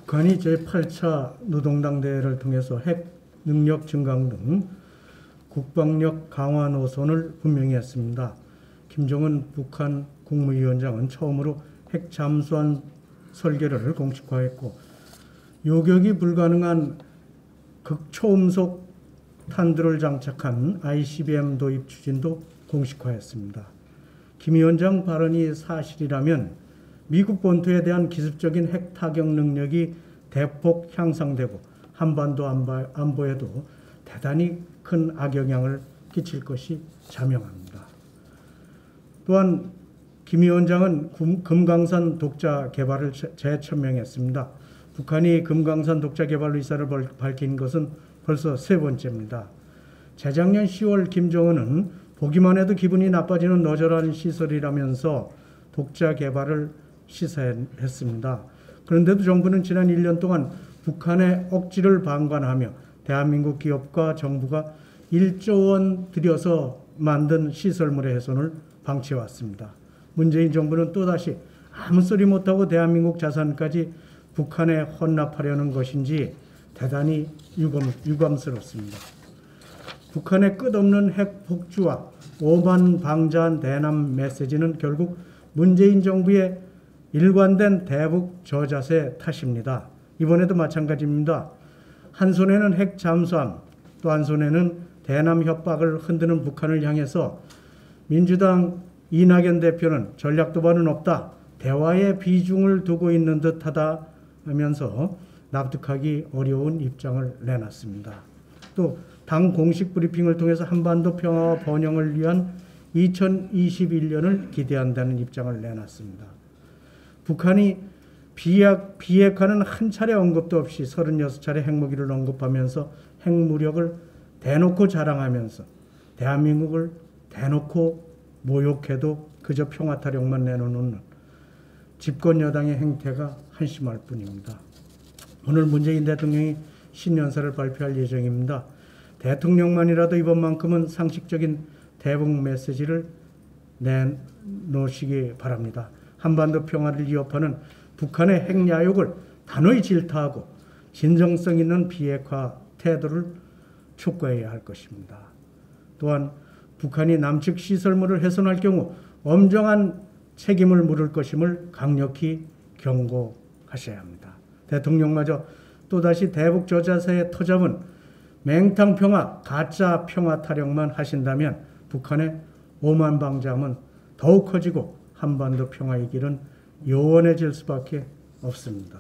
북한이 제8차 노동당 대회를 통해서 핵 능력 증강 등 국방력 강화 노선을 분명히 했습니다. 김정은 북한 국무위원장은 처음으로 핵 잠수함 설계를 공식화했고 요격이 불가능한 극초음속 탄두를 장착한 ICBM 도입 추진도 공식화했습니다. 김 위원장 발언이 사실이라면 미국 본토에 대한 기습적인 핵 타격 능력이 대폭 향상되고 한반도 안보에도 대단히 큰 악영향을 끼칠 것이 자명합니다. 또한 김 위원장은 금강산 독자 개발을 재천명했습니다. 북한이 금강산 독자 개발 의사를 밝힌 것은 벌써 세 번째입니다. 재작년 10월 김정은은 보기만 해도 기분이 나빠지는 너절한 시설이라면서 독자 개발을 시사했습니다. 그런데도 정부는 지난 1년 동안 북한의 억지를 방관하며 대한민국 기업과 정부가 1조 원 들여서 만든 시설물의 훼손을 방치해왔습니다. 문재인 정부는 또다시 아무 소리 못하고 대한민국 자산까지 북한에 헌납하려는 것인지 대단히 유감스럽습니다. 북한의 끝없는 핵 폭주와 오만방자한 대남 메시지는 결국 문재인 정부의 일관된 대북 저자세 탓입니다. 이번에도 마찬가지입니다. 한 손에는 핵 잠수함, 또 한 손에는 대남 협박을 흔드는 북한을 향해서 민주당 이낙연 대표는 전략 도발은 없다, 대화에 비중을 두고 있는 듯하다 하면서 납득하기 어려운 입장을 내놨습니다. 또 당 공식 브리핑을 통해서 한반도 평화와 번영을 위한 2021년을 기대한다는 입장을 내놨습니다. 북한이 비핵화는 한 차례 언급도 없이 36차례 핵무기를 언급하면서 핵무력을 대놓고 자랑하면서 대한민국을 대놓고 모욕해도 그저 평화타령만 내놓는 집권 여당의 행태가 한심할 뿐입니다. 오늘 문재인 대통령이 신년사를 발표할 예정입니다. 대통령만이라도 이번만큼은 상식적인 대북 메시지를 내놓으시기 바랍니다. 한반도 평화를 위협하는 북한의 핵 야욕을 단호히 질타하고 진정성 있는 비핵화 태도를 촉구해야 할 것입니다. 또한 북한이 남측 시설물을 훼손할 경우 엄정한 책임을 물을 것임을 강력히 경고하셔야 합니다. 대통령마저 또다시 대북 저자세에 터잡은 맹탕 평화, 가짜 평화 타령만 하신다면 북한의 오만방자함은 더욱 커지고 한반도 평화의 길은 요원해질 수밖에 없습니다.